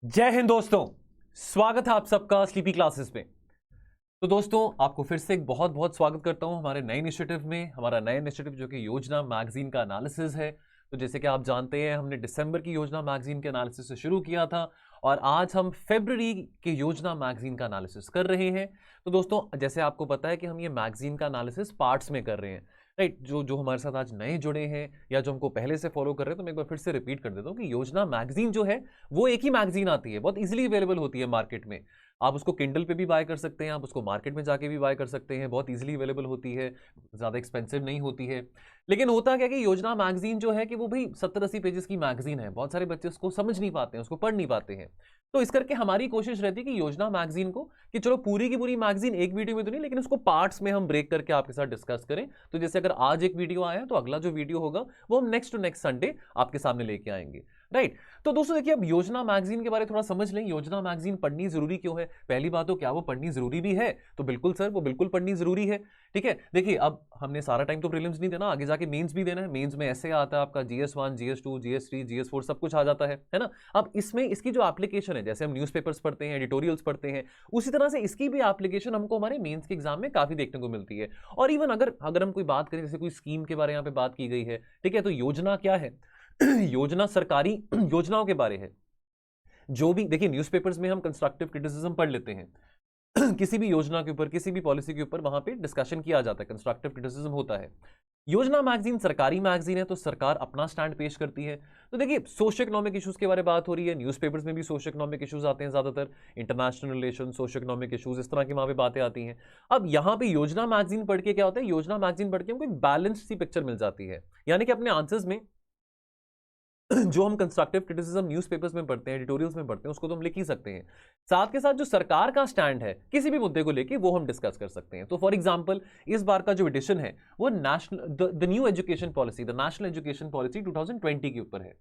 जय हिंद दोस्तों। स्वागत है आप सबका स्लीपी क्लासेस में। तो दोस्तों आपको फिर से एक बहुत बहुत स्वागत करता हूं हमारे नए इनिशिएटिव में। हमारा नया इनिशिएटिव जो कि योजना मैगजीन का एनालिसिस है। तो जैसे कि आप जानते हैं हमने दिसंबर की योजना मैगजीन के एनालिसिस से शुरू किया था और आज हम फरवरी की योजना मैगजीन का एनालिसिस कर रहे हैं। तो दोस्तों जैसे आपको पता है कि हम ये मैगजीन का एनालिसिस पार्ट्स में कर रहे हैं, राइट। जो जो हमारे साथ आज नए जुड़े हैं या जो हमको पहले से फॉलो कर रहे हैं, तो मैं एक बार फिर से रिपीट कर देता हूँ कि योजना मैगजीन जो है वो एक ही मैगजीन आती है, बहुत इजीली अवेलेबल होती है मार्केट में। आप उसको किंडल पे भी बाय कर सकते हैं, आप उसको मार्केट में जाके भी बाय कर सकते हैं, बहुत इजीली अवेलेबल होती है, ज़्यादा एक्सपेंसिव नहीं होती है। लेकिन होता क्या कि योजना मैगजीन जो है कि वो भाई 70-80 पेजेस की मैगजीन है, बहुत सारे बच्चे उसको समझ नहीं पाते हैं, उसको पढ़ नहीं पाते हैं। तो इस करके हमारी कोशिश रहती है कि योजना मैगजीन को कि चलो पूरी की पूरी मैगजीन एक वीडियो में तो नहीं, लेकिन उसको पार्ट्स में हम ब्रेक करके आपके साथ डिस्कस करें। तो जैसे अगर आज एक वीडियो आया तो अगला जो वीडियो होगा वो हम नेक्स्ट टू नेक्स्ट संडे आपके सामने लेके आएंगे, राइट। तो दोस्तों देखिए, अब योजना मैगजीन के बारे में थोड़ा समझ लें। योजना मैगजीन पढ़नी जरूरी क्यों है? पहली बात तो क्या वो पढ़नी जरूरी भी है? तो बिल्कुल सर, वो बिल्कुल पढ़नी जरूरी है। ठीक है, देखिए अब हमने सारा टाइम तो प्रीलिम्स नहीं देना, आगे जाके मेंस भी देना है। मेंस में ऐसे आता है आपका GS1, GS2, GS3, GS4 सब कुछ आ जाता है ना। अब इसमें इसकी जो एप्लीकेशन है, जैसे हम न्यूज़पेपर्स पढ़ते हैं, एडिटोरियल्स पढ़ते हैं, उसी तरह से इसकी भी एप्लीकेशन हमको हमारे मेंस के एग्जाम में काफी देखने को मिलती है। और इवन अगर हम कोई बात करें, जैसे कोई स्कीम के बारे में यहाँ पे बात की गई है, ठीक है, तो योजना क्या है? योजना सरकारी योजनाओं के बारे है। जो भी देखिए, न्यूज़पेपर्स में हम कंस्ट्रक्टिव क्रिटिसिज्म पढ़ लेते हैं किसी भी योजना के ऊपर, किसी भी पॉलिसी के ऊपर वहां पे डिस्कशन किया जाता है, कंस्ट्रक्टिव क्रिटिसिज्म होता है। योजना मैगजीन सरकारी मैगजीन है, तो सरकार अपना स्टैंड पेश करती है। तो देखिए, सोशो इकोनॉमिक इश्यूज के बारे में बात हो रही है, न्यूज़पेपर्स में भी सोशो इकोनॉमिक इश्यूज आते हैं ज्यादातर, international relation, socio economic issues, इस तरह की वहां पे बातें आती हैं। अब यहाँ पे योजना मैगजीन पढ़ के क्या होता है, योजना मैगजीन पढ़ के हमको एक बैलेंस सी पिक्चर मिल जाती है। यानी कि अपने आंसर्स में जो हम कंस्ट्रक्टिव क्रिटिसिज्म न्यूज़पेपर्स में पढ़ते हैं, एडिटोरियल्स में पढ़ते हैं, उसको तो हम लिख ही सकते हैं। साथ के साथ जो सरकार का स्टैंड है किसी भी मुद्दे को लेके, वो हम डिस्कस कर सकते हैं। तो फॉर एग्जांपल इस बार का जो एडिशन है वो national the new education policy, the national education policy 2020 के ऊपर है।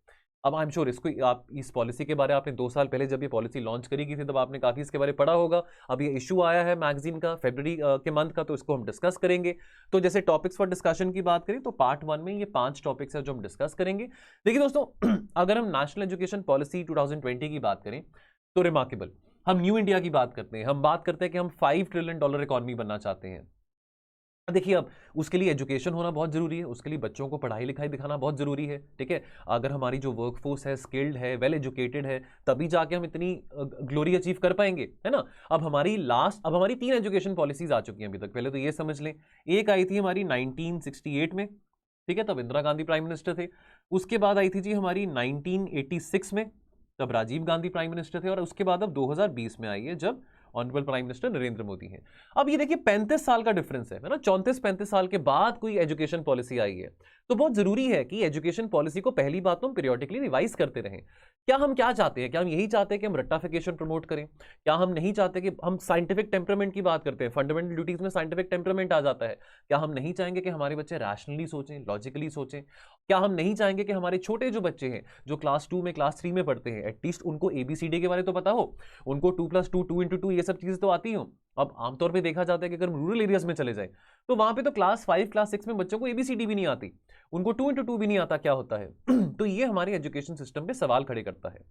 अब आई एम श्योर इसको आप इस पॉलिसी के बारे में आपने 2 साल पहले जब ये पॉलिसी लॉन्च करी गई थी तब आपने काफी इसके बारे में पढ़ा होगा। अब ये इशू आया है मैगजीन का फरवरी के मंथ का, तो इसको हम डिस्कस करेंगे। तो जैसे टॉपिक्स फॉर डिस्कशन की बात करें तो पार्ट 1 में ये 5 टॉपिक्स है जो हम डिस्कस करेंगे। देखिए दोस्तों, अगर हम नेशनल एजुकेशन पॉलिसी 2020 की बात करें तो रिमार्केबल, हम न्यू इंडिया की बात करते हैं, हम बात करते हैं कि हम $5 ट्रिलियन इकोनॉमी बनना चाहते हैं। देखिए, अब उसके लिए एजुकेशन होना बहुत जरूरी है, उसके लिए बच्चों को पढ़ाई लिखाई दिखाना बहुत जरूरी है। ठीक है, अगर हमारी जो वर्कफोर्स है स्किल्ड है, वेल एजुकेटेड है, तभी जाके हम इतनी ग्लोरी अचीव कर पाएंगे, है ना। अब हमारी 3 एजुकेशन पॉलिसीज आ चुकी हैं अभी तक। पहले तो ये समझ लें, एक आई थी हमारी 1968 में, ठीक है, तब इंदिरा गांधी प्राइम मिनिस्टर थे। उसके बाद आई थी जी हमारी 1986 में, तब राजीव गांधी प्राइम मिनिस्टर थे। और उसके बाद अब 2020 में आई है, जब honourable prime minister Narendra Modi हैं। अब ये देखिए 35 साल का डिफरेंस है ना, 34-35 साल के बाद कोई एजुकेशन पॉलिसी आई है। तो बहुत जरूरी है कि एजुकेशन पॉलिसी को पहली बात तो हम पीरियोडिकली रिवाइज करते रहें। क्या चाहते हैं? क्या हम यही चाहते हैं कि हम रट्टाफिकेशन प्रमोट करें? क्या हम नहीं चाहते कि हम साइंटिफिक टेम्परामेंट की बात करते हैं, फंडामेंटल ड्यूटीज में साइंटिफिक टेम्परामेंट आ जाता है? क्या हम नहीं चाहेंगे कि हमारे बच्चे रैशनली सोचें, लॉजिकली सोचें? क्या हम नहीं चाहेंगे कि हमारे छोटे जो बच्चे हैं जो क्लास 2 में, क्लास 3 में पढ़ते हैं, एटलीस्ट उनको ABCD के बारे तो पता हो, उनको 2+2, 2x2 ये सब चीजें तो आती हो? अब आमतौर पे देखा जाता है कि अगर रूरल एरियाज में चले जाए तो वहां पे तो क्लास 5, क्लास 6 में बच्चों को ABCD भी नहीं आती, उनको 2x2 भी नहीं आता क्या होता है। तो ये हमारे एजुकेशन सिस्टम पे सवाल खड़े करता है।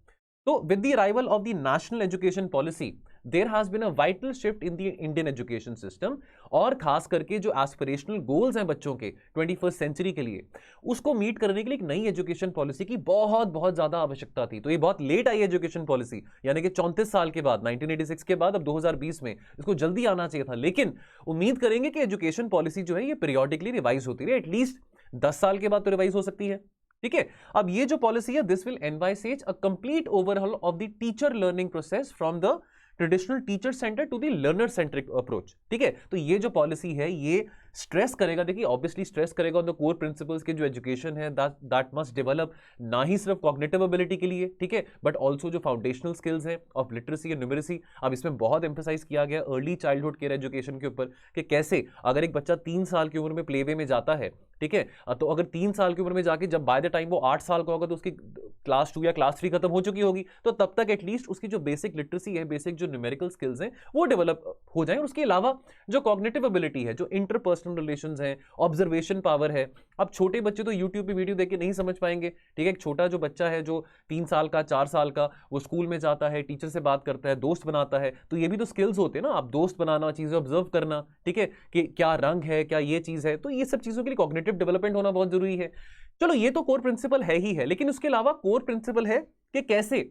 So, with the arrival of the national education policy, there has been a vital shift in the Indian education system। और खास करके जो एस्पिरेशनल गोल्स हैं बच्चों के 21st सेंचुरी के लिए, उसको मीट करने के लिए एक नई एजुकेशन पॉलिसी की बहुत बहुत ज्यादा आवश्यकता थी। तो ये बहुत लेट आई एजुकेशन पॉलिसी, यानी कि 34 साल के बाद, 1986 के बाद अब 2020 में इसको जल्दी आना चाहिए था। लेकिन उम्मीद करेंगे कि एजुकेशन पॉलिसी जो है ये पीरियोडिकली रिवाइज होती रहे, एटलीस्ट 10 साल के बाद तो रिवाइज हो सकती है। ठीक है, अब ये जो पॉलिसी है, this will envisages a complete overhaul of the teacher learning process from the traditional teacher center to the learner centric approach. ठीक है, तो ये जो पॉलिसी है ये स्ट्रेस करेगा, देखिए ऑब्वियसली स्ट्रेस करेगा ऑन द कोर प्रिंसिपल्स के जो एजुकेशन है दैट मस्ट डेवलप, ना ही सिर्फ कॉग्निटिव एबिलिटी के लिए, ठीक है, बट ऑल्सो जो फाउंडेशनल स्किल्स हैं ऑफ लिटरेसी एंड न्यूमेरेसी। अब इसमें बहुत एम्फेसाइज किया गया अर्ली चाइल्डहुड केयर एजुकेशन के ऊपर कि कैसे अगर एक बच्चा 3 साल की उम्र में प्ले वे में जाता है, ठीक है, तो अगर 3 साल की उम्र में जाके जब बाय द टाइम वो 8 साल का होगा तो उसकी क्लास 2 या क्लास 3 खत्म हो चुकी होगी, तो तब तक एटलीस्ट उसकी जो बेसिक लिटरेसी है, बेसिक जो न्यूमेरिकल स्किल्स हैं वो डेवलप हो जाए। और उसके अलावा जो कॉग्निटिव एबिलिटी है, जो इंटरपर्सनल इंटरपर्सनल रिलेशंस हैं, ऑब्जर्वेशन पावर है। अब छोटे बच्चे तो यूट्यूब पे वीडियो देख के नहीं समझ पाएंगे, ठीक है। एक छोटा जो बच्चा है जो 3 साल का 4 साल का, वो स्कूल में जाता है, टीचर से बात करता है, दोस्त बनाता है, तो ये भी तो स्किल्स होते हैं ना, आप दोस्त बनाना, चीजें ऑब्जर्व करना, ठीक है, कि क्या रंग है, क्या ये चीज है, तो ये सब चीजों के लिए कॉग्निटिव डेवलपमेंट होना बहुत जरूरी है। चलो ये तो कोर प्रिंसिपल है ही है, लेकिन उसके अलावा कोर प्रिंसिपल है कि कैसे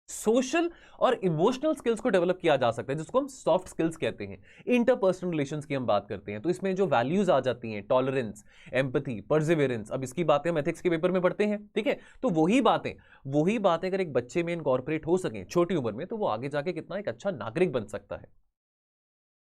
सोशल और इमोशनल स्किल्स को डेवलप किया जा सकता है, जिसको हम सॉफ्ट स्किल्स कहते हैं। इंटरपर्सनल रिलेशंस की हम बात करते हैं तो इसमें जो वैल्यूज आ जाती हैं, टॉलरेंस, एम्पैथी, परसिवियरेंस, अब इसकी बातें हम एथिक्स के पेपर में पढ़ते हैं, ठीक है। तो वही बातें अगर एक बच्चे में इनकॉर्पोरेट हो सकें छोटी उम्र में, तो वो आगे जाके कितना एक अच्छा नागरिक बन सकता है।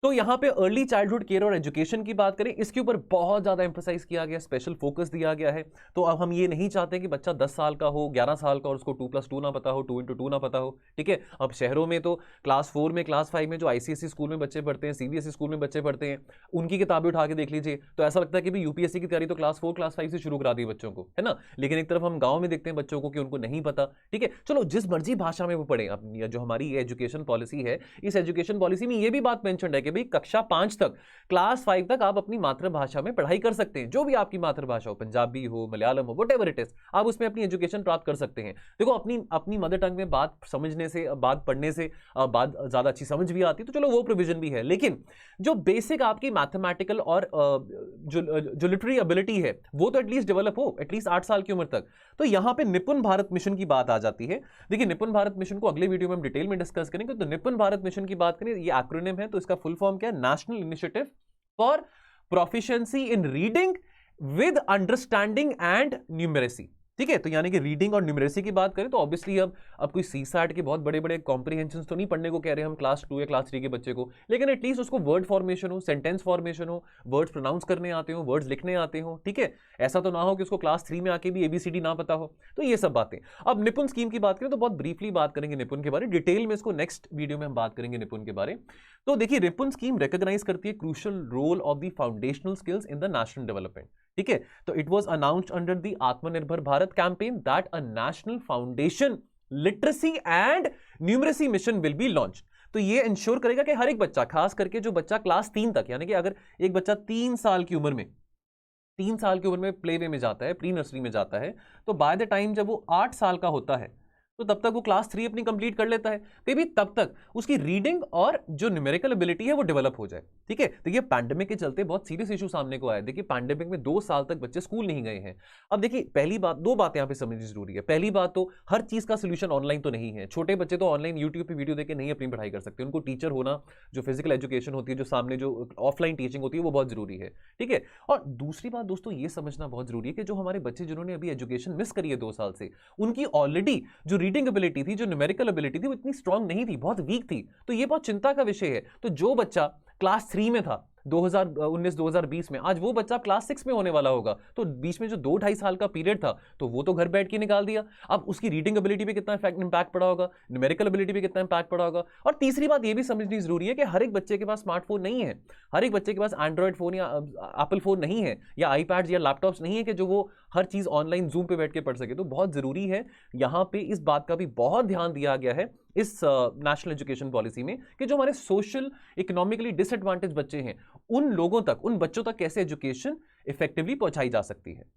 तो यहां पे अर्ली चाइल्डहुड केयर और एजुकेशन की बात करें, इसके ऊपर बहुत ज्यादा एम्फसाइज किया गया, स्पेशल फोकस दिया गया है। तो अब हम ये नहीं चाहते कि बच्चा 10 साल का हो, 11 साल का, और उसको 2+2 ना पता हो, 2x2 ना पता हो, ठीक है। अब शहरों में तो क्लास 4 में, क्लास 5 में जो आईसीएसई स्कूल में बच्चे पढ़ते हैं, सीबीएसई स्कूल में बच्चे पढ़ते हैं, उनकी किताबें उठा के देख लीजिए तो ऐसा लगता है कि भी यूपीएससी की तैयारी तो क्लास 4 क्लास 5 से शुरू करा दी बच्चों को, है ना। लेकिन एक तरफ हम गाँव में देखते हैं बच्चों को कि उनको नहीं पता, ठीक है। चलो जिस मर्जी भाषा में वो पढ़े, अब जो हमारी एजुकेशन पॉलिसी है, इस एजुकेशन पॉलिसी में ये भी बात मेंशन है कि भाई कक्षा 5 तक, क्लास 5 तक आप अपनी मातृभाषा में पढ़ाई कर सकते हैं, जो भी आपकी मातृभाषा हो, पंजाबी हो, मलयालम हो, व्हाटएवर इट इज, आप उसमें अपनी एजुकेशन प्राप्त कर सकते हैं। देखो अपनी मदर टंग में बात समझने से, बात पढ़ने से बात ज्यादा अच्छी समझ भी आती है, तो चलो वो प्रोविजन भी है। लेकिन जो बेसिक आपकी मैथमेटिकल और जो लिटरेरी एबिलिटी है, वो तो एटलीस्ट डेवलप हो, एटलीस्ट 8 साल की उम्र तक। तो यहां पे निपुण भारत मिशन की बात आ जाती है। देखिए निपुण भारत मिशन को अगले वीडियो में हम डिटेल में डिस्कस करेंगे। तो निपुण भारत मिशन की बात करें, ये एक्रोनिम है, तो इसका फुल फॉर्म क्या है? National initiative for proficiency in reading with understanding and numeracy, ठीक है। तो यानी कि रीडिंग और न्यूमेरेसी की बात करें तो ऑब्वियसली अब कोई सीसैट के बहुत बड़े बड़े कॉम्प्रिहेंशन तो नहीं पढ़ने को कह रहे हैं हम क्लास 2 या क्लास 3 के बच्चे को, लेकिन एटलीस्ट उसको वर्ड फॉर्मेशन हो, सेंटेंस फॉर्मेशन हो, वर्ड्स प्रोनाउंस करने आते हो, वर्ड्स लिखने आते हो, ठीक है। ऐसा तो ना हो कि उसको क्लास 3 में आके भी एबीसीडी ना पता हो। तो ये सब बातें। अब निपुण स्कीम की बात करें तो बहुत ब्रीफली बात करेंगे निपुण के बारे, डिटेल में इसको नेक्स्ट वीडियो में हम बात करेंगे निपुण के बारे। तो देखिए निपुण स्कीम रिकॉग्नाइज करती है crucial role of the foundational skills in the national development, ठीक है। तो it was announced under the Atmanirbhar Bharat campaign that a national foundation literacy and numeracy mission will be launch. तो ये इंश्योर करेगा कि हर एक बच्चा, खास करके जो बच्चा क्लास 3 तक, यानी कि अगर एक बच्चा 3 साल की उम्र में प्ले वे में जाता है, प्री नर्सरी में जाता है, तो बाय द टाइम जब वो 8 साल का होता है तो तब तक वो क्लास 3 अपनी कंप्लीट कर लेता है, तो भी तब तक उसकी रीडिंग और जो न्यूमेरिकल एबिलिटी है वो डेवलप हो जाए, ठीक है। देखिए पैंडेमिक के चलते बहुत सीरियस इशू सामने को आया। देखिए पैंडेमिक में 2 साल तक बच्चे स्कूल नहीं गए हैं। अब देखिए पहली बात, 2 बातें यहां पे समझनी जरूरी है। पहली बात तो हर चीज का सोल्यूशन ऑनलाइन तो नहीं है। छोटे बच्चे तो ऑनलाइन यूट्यूब पे वीडियो देख के नहीं अपनी पढ़ाई कर सकते। उनको टीचर होना, जो फिजिकल एजुकेशन होती है, जो सामने जो ऑफलाइन टीचिंग होती है, वो बहुत जरूरी है, ठीक है। और दूसरी बात दोस्तों ये समझना बहुत जरूरी है कि जो हमारे बच्चे जिन्होंने अभी एजुकेशन मिस करी है 2 साल से, उनकी ऑलरेडी जो रीडिंग एबिलिटी थी, जो न्यूमेरिकल एबिलिटी थी, वो इतनी स्ट्रांग नहीं थी, बहुत वीक थी। तो ये बहुत चिंता का विषय है। तो जो बच्चा क्लास 3 में था 2019-2020 में, आज वो बच्चा क्लास 6 में होने वाला होगा। तो बीच में जो 2-2.5 साल का पीरियड था, तो वो तो घर बैठ के निकाल दिया। अब उसकी रीडिंग एबिलिटी पे कितना इंपैक्ट पड़ा होगा, न्यूमेरिकल एबिलिटी पे कितना इंपैक्ट पड़ा होगा। और तीसरी बात ये भी समझनी जरूरी है कि हर एक बच्चे के पास स्मार्टफोन नहीं है, हर एक बच्चे के पास एंड्रॉइड फोन या एप्पल फोन नहीं है, या आईपैड्स या लैपटॉप्स नहीं है कि जो वो हर चीज ऑनलाइन जूम पे बैठ के पढ़ सके। तो बहुत जरूरी है यहां पे इस बात का भी बहुत ध्यान दिया गया है इस नेशनल एजुकेशन पॉलिसी में कि जो हमारे सोशल इकोनॉमिकली डिसएडवांटेज बच्चे हैं, उन लोगों तक, उन बच्चों तक कैसे एजुकेशन इफेक्टिवली पहुंचाई जा सकती है।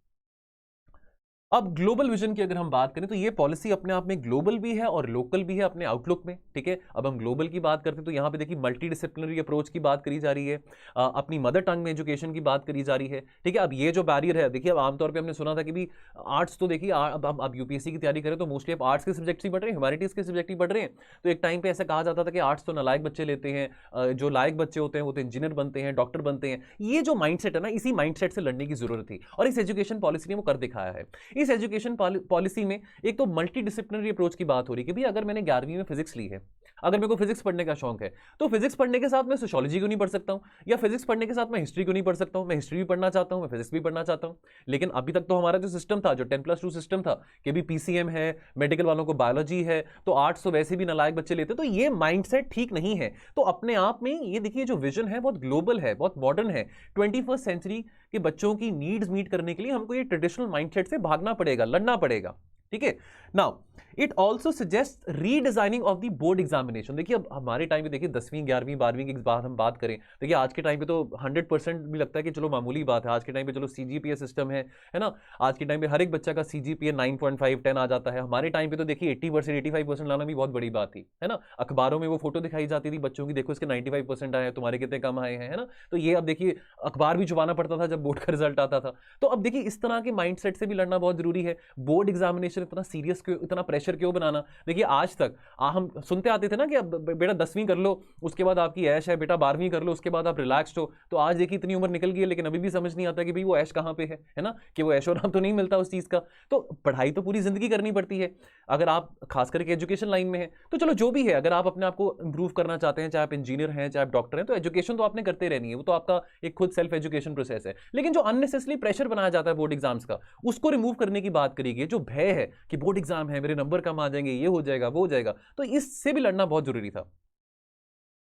अब ग्लोबल विजन की अगर हम बात करें तो ये पॉलिसी अपने आप में ग्लोबल भी है और लोकल भी है अपने आउटलुक में, ठीक है। अब हम ग्लोबल की बात करते हैं तो यहाँ पे देखिए मल्टी डिसिप्लिनरी अप्रोच की बात करी जा रही है, अपनी मदर टंग में एजुकेशन की बात करी जा रही है, ठीक है। अब ये जो बैरियर है, देखिए अब आमतौर पर हमने सुना था कि भी आर्ट्स तो देखिए अब यूपीएससी की तैयारी करें तो मोस्टली आप आर्ट्स के सब्जेक्ट्स ही पढ़ रहे हैं, ह्यूमैनिटीज के सब्जेक्ट ही पढ़ रहे हैं। तो एक टाइम पे ऐसा कहा जाता था कि आर्ट्स तो नालायक बच्चे लेते हैं, जो लायक बच्चे होते हैं वो तो इंजीनियर बनते हैं, डॉक्टर बनते हैं। ये जो माइंडसेट है ना, इसी माइंडसेट से लड़ने की जरूरत थी और इस एजुकेशन पॉलिसी ने वो कर दिखाया है। इस एजुकेशन पॉलिसी में एक तो मल्टी डिसिप्लिनरी अप्रोच की बात हो रही है कि भाई अगर मैंने 11वीं में फिजिक्स ली है, अगर मेरे को फिजिक्स पढ़ने का शौक है, तो फिजिक्स पढ़ने के साथ मैं सोशियोलॉजी क्यों नहीं पढ़ सकता हूं, या फिजिक्स पढ़ने के साथ मैं हिस्ट्री क्यों नहीं पढ़ सकता हूं। मैं हिस्ट्री भी पढ़ना चाहता हूं, मैं फिजिक्स भी पढ़ना चाहता हूं। लेकिन अभी तक तो हमारा जो सिस्टम था, जो 10+2 सिस्टम था कि भी पीसीएम है, मेडिकल वालों को बायोलॉजी है, तो आर्ट्स तो वैसे भी नालायक बच्चे लेते, तो ये माइंडसेट ठीक नहीं है। तो अपने आप में ये देखिए जो विजन है बहुत ग्लोबल है, बहुत मॉडर्न है। 21st सेंचुरी के बच्चों की नीड्स मीट करने के लिए हमको ये ट्रेडिशनल माइंडसेट से भागना पड़ेगा, लड़ना पड़ेगा, ठीक है। Now it also suggest redesigning of the board examination. देखिए अब हमारे टाइम पे देखिए 10वीं 11वीं 12वीं की बात हम बात करें, देखिए आज के टाइम पे तो 100% भी लगता है कि चलो मामूली बात है। आज के टाइम पे चलो सीजीपीए सिस्टम है ना। आज के टाइम पे हर एक बच्चा का सीजीपीए 9.5 10 आ जाता है। हमारे टाइम पे तो देखिए 80% 85% लाना भी बहुत बड़ी बात थी, है ना। अखबारों में वो फोटो दिखाई जाती थी बच्चों की, देखो इसके 95% आए हैं, तुम्हारे कितने कम आए हैं, है ना। तो ये अब देखिए अखबार भी छुपाना पड़ता था जब बोर्ड का रिजल्ट आता था। तो अब देखिए इस तरह के माइंडसेट से भी लड़ना बहुत जरूरी है। बोर्ड एग्जामिनेशन इतना सीरियस क्यों, इतना प्रेशर क्यों बनाना। देखिए आज तक हम सुनते आते थे ना कि अब बेटा 10वीं कर लो उसके बाद आपकी ऐश है, बेटा 12वीं कर लो उसके बाद आप रिलैक्स्ड हो। तो आज देखिए इतनी उम्र निकल गई है लेकिन अभी भी समझ नहीं आता कि भाई वो ऐश कहाँ पे है ना, कि वो ऐशो आराम तो नहीं मिलता उस चीज का। तो पढ़ाई तो पूरी जिंदगी करनी पड़ती है अगर आप खास करके एजुकेशन लाइन में है। तो चलो जो भी है, अगर आप अपने आप को इंप्रूव करना चाहते हैं, चाहे आप इंजीनियर हैं चाहे आप डॉक्टर हैं, तो एजुकेशन तो आपने करते रहनी है, वो तो आपका एक खुद सेल्फ एजुकेशन प्रोसेस है। लेकिन जो अननेसेसरी प्रेशर बनाया जाता है बोर्ड एग्जाम्स का, उसको रिमूव करने की बात करिए। जो भय है कि बोर्ड एग्जाम है, मेरे नंबर कम आ जाएंगे, ये हो जाएगा वो हो जाएगा, तो इससे भी लड़ना बहुत जरूरी था।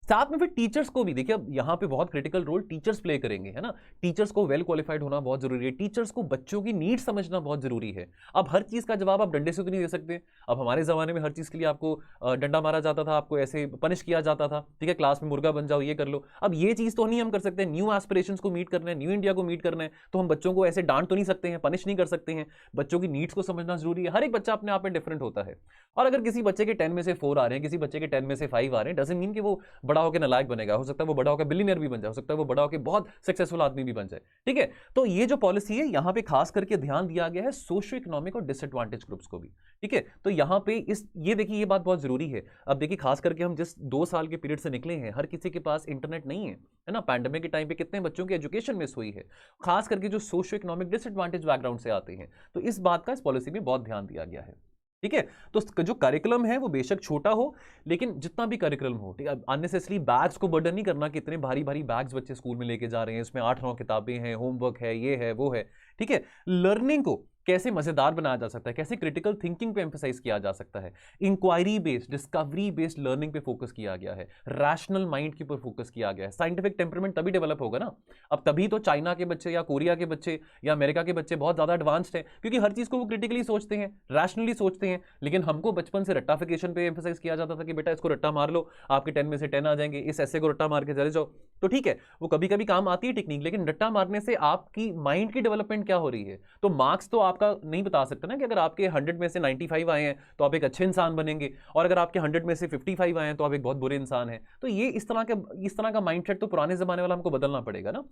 साथ में फिर टीचर्स को भी देखिए, अब यहां पे बहुत क्रिटिकल रोल टीचर्स प्ले करेंगे, है ना। टीचर्स को वेल क्वालिफाइड होना बहुत जरूरी है। टीचर्स को बच्चों की नीड समझना बहुत जरूरी है। अब हर चीज का जवाब आप डंडे से तो नहीं दे सकते। अब हमारे जमाने में हर चीज के लिए आपको डंडा मारा जाता था, आपको ऐसे पनिश किया जाता था, ठीक है, क्लास में मुर्गा बन जाओ, ये कर लो। अब ये चीज तो नहीं हम कर सकते। न्यू एस्पिरेशंस को मीट करना है, न्यू इंडिया को मीट करना है, तो हम बच्चों को ऐसे डांट तो नहीं सकते हैं, पनिश नहीं कर सकते हैं। बच्चों की नीड्स को समझना जरूरी है। हर एक बच्चा अपने आप में डिफरेंट होता है। और अगर किसी बच्चे के 10 में से 4 आ रहे हैं, किसी बच्चे के 10 में से 5 आ रहे हैं, डजंट मीन कि वो बड़ा होकर नालायक बनेगा। हो सकता है वो बड़ा होकर बिलियनियर भी बन जाए, हो सकता है वो बड़ा होकर बहुत सक्सेसफुल आदमी भी बन जाए, ठीक है। तो ये जो पॉलिसी है यहां पे खास करके ध्यान दिया गया है सोशियो इकोनॉमिक और डिसएडवांटेज ग्रुप्स को भी, ठीक है। तो यहां पे ये देखिए ये बात बहुत जरूरी है। अब देखिए खास करके हम जिस 2 साल के पीरियड से निकले हैं, हर किसी के पास इंटरनेट नहीं है ना। पैंडेमिक के टाइम पे कितने बच्चों की एजुकेशन मिस हुई है, खास करके जो सोशियो इकोनॉमिक डिसएडवांटेज बैकग्राउंड से आते हैं। तो इस बात का इस पॉलिसी में बहुत ध्यान दिया गया है, ठीक है। तो जो करिकुलम है वो बेशक छोटा हो, लेकिन जितना भी करिकुलम हो, ठीक है, अननेसेसरी बैग्स को बर्डन नहीं करना कि इतने भारी भारी बैग्स बच्चे स्कूल में लेके जा रहे हैं, इसमें 8-9 किताबें हैं, होमवर्क है, ये है वो है, ठीक है। लर्निंग को कैसे मजेदार बनाया जा सकता है, कैसे क्रिटिकल थिंकिंग पे एम्फसाइज किया जा सकता है, inquiry based discovery based learning पे फोकस किया गया है, रैशनल माइंड के ऊपर फोकस किया गया है। साइंटिफिक टेम्परमेंट तभी डेवलप होगा ना। अब तभी तो चाइना के बच्चे या कोरिया के बच्चे या अमेरिका के बच्चे बहुत ज्यादा एडवांस्ड हैं, क्योंकि हर चीज को वो क्रिटिकली सोचते हैं, रैशनली सोचते हैं। लेकिन हमको बचपन से रट्टाफिकेशन पे एम्फसाइज किया जाता था कि बेटा इसको रट्टा मार लो, आपके 10 में से 10 आ जाएंगे, इस ऐसे को रट्टा मार के चले जाओ। तो ठीक है, वो कभी कभी काम आती है टेक्निक, लेकिन रट्टा मारने से आपकी माइंड की डेवलपमेंट क्या हो रही है। तो मार्क्स तो आपका नहीं बता सकते ना कि अगर आपके 100 में से 95 आए हैं तो आप एक अच्छे इंसान बनेंगे, और अगर आपके 100 में से 55 आए हैं तो आप एक बहुत बुरे इंसान हैं। तो ये इस तरह का माइंडसेट तो पुराने जमाने वाला हमको बदलना पड़ेगा ना।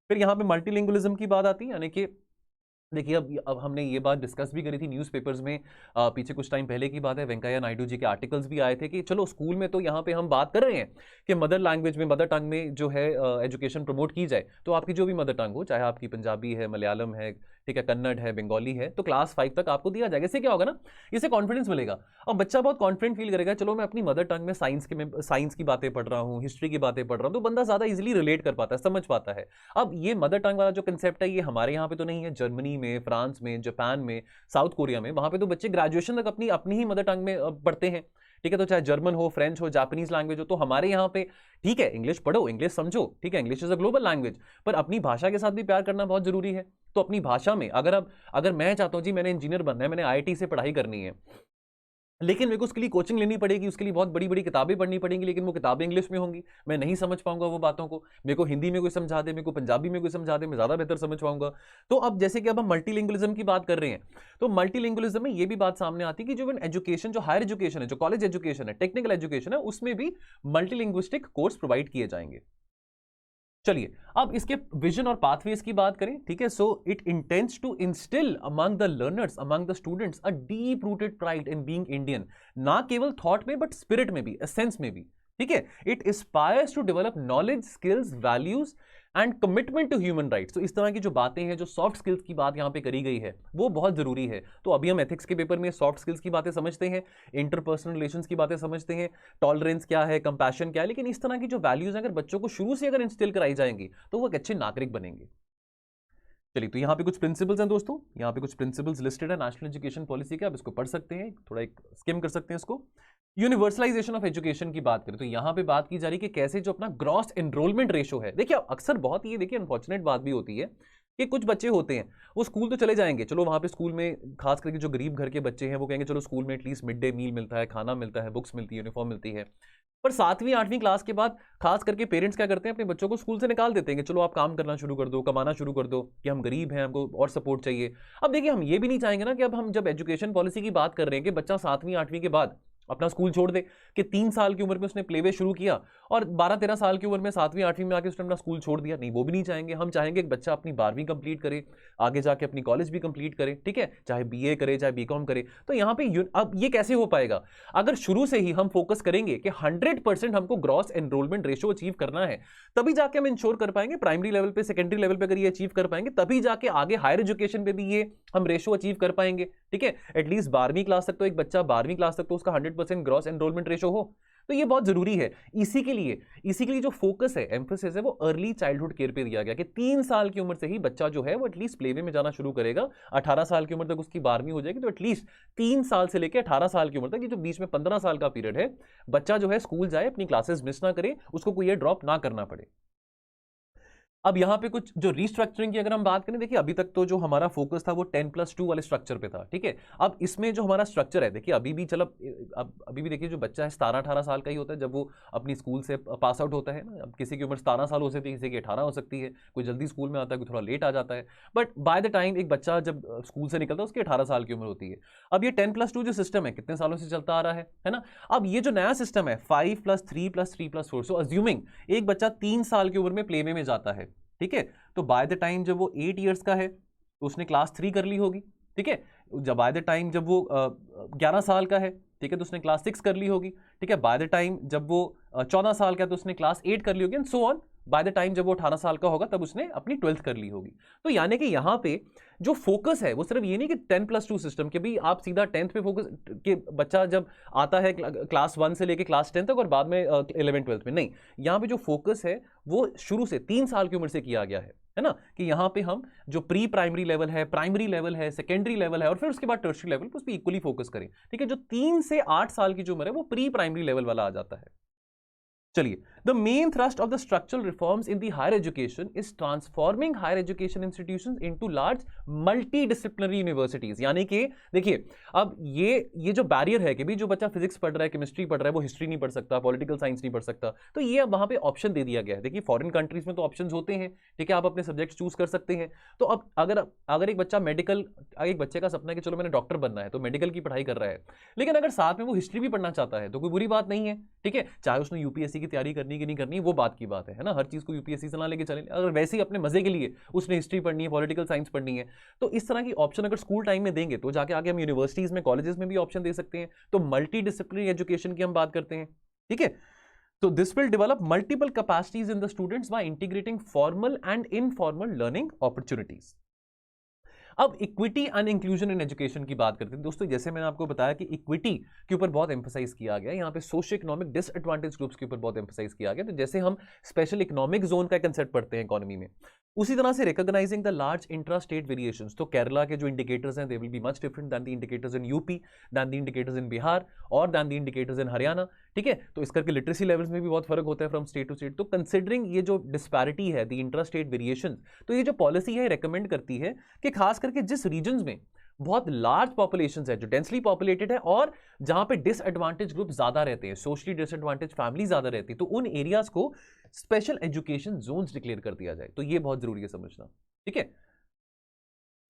फिर यहाँ पे मल्टीलिंगुअलिज्म की बात आती है, यानी कि देखिए अब हमने ये बात डिस्कस भी करी थी न्यूज़पेपर्स में, पीछे कुछ टाइम पहले की बात है, वेंकैया नायडू जी के आर्टिकल्स भी आए थे कि चलो स्कूल में तो यहाँ पे हम बात कर रहे हैं कि मदर लैंग्वेज में, मदर टंग में जो है एजुकेशन प्रमोट की जाए। तो आपकी जो भी मदर टंग हो, चाहे आपकी पंजाबी है, मलयालम है, ठीक है, कन्नड़ है, बंगाली है, तो क्लास 5 तक आपको दिया जाएगा। इससे क्या होगा ना, इससे कॉन्फिडेंस मिलेगा और बच्चा बहुत कॉन्फिडेंट फील करेगा। चलो मैं अपनी मदर टंग में साइंस की बातें पढ़ रहा हूँ, हिस्ट्री की बातें पढ़ रहा हूँ, तो बंदा ज्यादा इजिली रिलेट कर पाता है, समझ पाता है। अब ये मदर टंग वाला जो कंसेप्ट है ये हमारे यहाँ पे तो नहीं है। जर्मनी में, फ्रांस में, जापान में, साउथ कोरिया में, वहां पे तो बच्चे ग्रेजुएशन तक अपनी अपनी ही मदर टंग में पढ़ते हैं, ठीक है। तो चाहे जर्मन हो, फ्रेंच हो, जापानीज लैंग्वेज हो, तो हमारे यहाँ पे ठीक है इंग्लिश पढ़ो, इंग्लिश समझो, ठीक है, English is a global language, पर अपनी भाषा के साथ भी प्यार करना बहुत जरूरी है। तो अपनी भाषा में अगर मैं चाहता हूं जी मैंने इंजीनियर बनना है, मैंने आईआईटी से पढ़ाई करनी है, लेकिन मेरे को उसके लिए कोचिंग लेनी पड़ेगी, उसके लिए बहुत बड़ी बड़ी किताबें पढ़नी पड़ेंगी, लेकिन वो किताबें इंग्लिश में होंगी, मैं नहीं समझ पाऊंगा वो बातों को। मेरे को हिंदी में कोई समझा दे, मेरे को पंजाबी में कोई समझा दे, मैं ज्यादा बेहतर समझ पाऊंगा। तो अब जैसे कि अब हम मल्टीलिंगुअलिज्म की बात कर रहे हैं, तो मल्टीलिंगुअलिज्म में ये भी बात सामने आती है कि जो एजुकेशन, जो हायर एजुकेशन है, जो कॉलेज एजुकेशन है, टेक्निकल एजुकेशन है, उसमें भी मल्टीलिंग्विस्टिक कोर्स प्रोवाइड किए जाएंगे। चलिए अब इसके विजन और पाथवेज की बात करें, ठीक है। So it intends to instil among the learners, among the students, a deep rooted pride in being Indian, ना केवल थॉट में बट स्पिरिट में भी, एसेंस में भी, ठीक है। It aspires to develop knowledge, skills, values and commitment to human rights. तो इस तरह की जो बातें हैं, जो सॉफ्ट स्किल्स की बात यहां पे करी गई है, वो बहुत जरूरी है। तो अभी हम एथिक्स के पेपर में सॉफ्ट स्किल्स की बातें समझते हैं, इंटरपर्सनल रिलेशंस की बातें समझते हैं, टॉलरेंस क्या है, कंपैशन क्या है, लेकिन इस तरह की जो वैल्यूज अगर बच्चों को शुरू से अगर इंस्टिल कराई जाएंगी तो वो एक अच्छे नागरिक बनेंगे। चलिए, तो यहाँ पे कुछ प्रिंसिपल्स हैं दोस्तों, यहाँ पे कुछ प्रिंसिपल्स लिस्टेड है नेशनल एजुकेशन पॉलिसी के, आप इसको पढ़ सकते हैं, थोड़ा एक स्किम कर सकते हैं इसको। यूनिवर्सलाइजेशन ऑफ एजुकेशन की बात करें तो यहाँ पे बात की जा रही है कि कैसे जो अपना ग्रॉस एनरोलमेंट रेशो है, देखिए अक्सर बहुत ये देखिए अनफॉर्चुनेट बात भी होती है कि कुछ बच्चे होते हैं वो स्कूल तो चले जाएंगे, चलो वहाँ पे स्कूल में खास करके जो गरीब घर के बच्चे हैं वो कहेंगे चलो स्कूल में एटलीस्ट मिड डे मील मिलता है, खाना मिलता है, बुक्स मिलती है, यूनिफॉर्म मिलती है। पर 7वीं 8वीं क्लास के बाद खास करके पेरेंट्स क्या करते हैं, अपने बच्चों को स्कूल से निकाल देते हैं कि चलो आप काम करना शुरू कर दो, कमाना शुरू कर दो, कि हम गरीब हैं, हमको और सपोर्ट चाहिए। अब देखिए हम ये भी नहीं चाहेंगे ना कि अब हम जब एजुकेशन पॉलिसी की बात कर रहे हैं कि बच्चा 7वीं 8वीं के बाद अपना स्कूल छोड़ दे, कि 3 साल की उम्र में उसने प्ले वे शुरू किया और 12-13 साल की उम्र में 7वीं 8वीं में आके उसने अपना स्कूल छोड़ दिया। नहीं, वो भी नहीं चाहेंगे। हम चाहेंगे एक बच्चा अपनी 12वीं कंप्लीट करे, आगे जाके अपनी कॉलेज भी कंप्लीट करे, ठीक है, चाहे बीए करे चाहे बीकॉम करे। तो यहाँ पे अब ये कैसे हो पाएगा, अगर शुरू से ही हम फोकस करेंगे कि 100% हमको ग्रॉस एनरोलमेंट रेशियो अचीव करना है, तभी जाके हम इंश्योर कर पाएंगे प्राइमरी लेवल पे, सेकेंडरी लेवल पे अगर ये अचीव कर पाएंगे तभी जाके आगे हायर एजुकेशन पे भी ये हम रेशियो अचीव कर पाएंगे। ठीक है, एटलीस्ट 12वीं क्लास तक तो एक बच्चा 12वीं क्लास तक तो उसका 100% ग्रॉस एनरोलमेंट रेशियो हो। तो ये बहुत जरूरी है। इसी के लिए जो फोकस है, एम्फेसिस है, वो अर्ली चाइल्डहुड केयर पे दिया गया कि 3 साल की उम्र से ही बच्चा जो है वो एटलीस्ट प्लेवे में जाना शुरू करेगा। 18 साल की उम्र तक उसकी 12वीं हो जाएगी, तो एटलीस्ट 3 साल से लेकर 18 साल की उम्र तक, ये जो बीच में 15 साल का पीरियड है, बच्चा जो है स्कूल जाए, अपनी क्लासेस मिस ना करे, उसको कोई ड्रॉप ना करना पड़े। अब यहाँ पे कुछ जो रीस्ट्रक्चरिंग की अगर हम बात करें, देखिए अभी तक तो जो हमारा फोकस था वो 10+2 वाले स्ट्रक्चर पे था। ठीक है, अब इसमें जो हमारा स्ट्रक्चर है, देखिए अभी भी अभी भी देखिए जो बच्चा है 17-18 साल का ही होता है जब वो अपनी स्कूल से पास आउट होता है ना। अब किसी की उम्र 17 साल हो सकती है, किसी की 18 हो सकती है, कोई जल्दी स्कूल में आता है, कोई थोड़ा लेट आ जाता है, बट बाय द टाइम एक बच्चा जब स्कूल से निकलता है उसकी 18 साल की उम्र होती है। अब ये 10+2 जो सिस्टम है कितने सालों से चलता आ रहा है ना। अब ये जो नया सिस्टम है 5+3+3+4, सो अज्यूमिंग एक बच्चा 3 साल की उम्र में प्ले वे में जाता है, ठीक है, तो बाय द टाइम जब वो 8 ईयर्स का है तो उसने क्लास 3 कर ली होगी। ठीक है, जब बाय द टाइम जब वो 11 साल का है, ठीक है, तो उसने क्लास 6 कर ली होगी। ठीक है, बाय द टाइम जब वो 14 साल का है तो उसने क्लास 8 कर ली होगी, and so on. By the time जब वो 18 साल का होगा तब उसने अपनी 12th कर ली होगी। तो यानी कि यहाँ पे जो फोकस है वो सिर्फ ये नहीं कि 10+2 सिस्टम के भी आप सीधा 10th पे फोकस के बच्चा जब आता है क्लास 1 से लेके क्लास 10 तक और बाद में 11th-12th में, नहीं, यहाँ पे जो फोकस है वो शुरू से 3 साल की उम्र से किया गया है ना, कि यहाँ पे हम जो प्री प्राइमरी लेवल है, प्राइमरी लेवल है, सेकेंडरी लेवल है और फिर उसके बाद टर्शियरी लेवल पर उस पर इक्वली फोकस करें। ठीक है, जो 3 से 8 साल की जो उम्र है वो प्री प्राइमरी लेवल वाला आ जाता है। चलिए, the main thrust of the structural reforms in the higher education is transforming higher education institutions into large multidisciplinary universities. यानी कि देखिए अब ये जो बैरियर है कि भी जो बच्चा फिजिक्स पढ़ रहा है, केमिस्ट्री पढ़ रहा है, वो हिस्ट्री नहीं पढ़ सकता, पॉलिटिकल साइंस नहीं पढ़ सकता, तो ये अब वहां पे ऑप्शन दे दिया गया है। देखिए फॉरेन कंट्रीज में तो ऑप्शन होते हैं, ठीक है, आप अपने सब्जेक्ट चूज कर सकते हैं। तो अब अगर एक बच्चा एक बच्चे का सपना है कि चलो मैंने डॉक्टर बनना है, तो मेडिकल की पढ़ाई कर रहा है, लेकिन अगर साथ में वो हिस्ट्री भी पढ़ना चाहता है तो कोई बुरी बात नहीं है। ठीक है, चाहे उसने यूपीएससी की तैयारी करनी कि नहीं करनी, वो बात की बात है ना, हर चीज को यूपीएससी से ना लेके चले। अगर वैसे ही अपने मजे के लिए उसने हिस्ट्री पढ़नी है, पॉलिटिकल साइंस पढ़नी है, तो इस तरह की ऑप्शन अगर स्कूल टाइम में देंगे तो जाके आगे हम यूनिवर्सिटीज में, कॉलेजेस में भी ऑप्शन दे सकते हैं। तो मल्टी डिसिप्लिनरी एजुकेशन की हम बात करते हैं। ठीक है, so this will develop multiple capacities in the students by integrating formal and informal learning opportunities. अब equity and inclusion in education की बात करते हैं दोस्तों। जैसे मैंने आपको बताया कि इक्विटी के ऊपर बहुत एम्फसाइज किया गया, यहाँ पे सोशियो इकोनॉमिक डिसएडवांटेज ग्रुप्स के ऊपर बहुत एम्फसाइज किया गया। तो जैसे हम स्पेशल इकोनॉमिक जोन का कंसेप्ट पढ़ते हैं इकोनॉमी में, उसी तरह से recognizing the large intra state variations. तो केरला के जो इंडिकेटर्स हैं they will be much different than the indicators in UP, than the indicators in Bihar और than the indicators in Haryana. ठीक है, तो इस करके लिटरेसी लेवल्स में भी बहुत फर्क होता है फ्रॉम स्टेट टू स्टेट। तो कंसिडरिंग ये जो डिस्पैरिटी है, द इंट्रा स्टेट वेरिएशंस, तो ये जो पॉलिसी है रेकमेंड करती है कि खास करके जिस रीजन में बहुत लार्ज पॉपुलेशन है, जो डेंसली पॉपुलेटेड है और जहां पे डिसएडवांटेज ग्रुप ज्यादा रहते हैं, सोशली डिसएडवांटेज फैमिली ज्यादा रहती है, तो उन एरियाज को स्पेशल एजुकेशन जोन्स डिक्लेयर कर दिया जाए। तो ये बहुत जरूरी है समझना। ठीक है,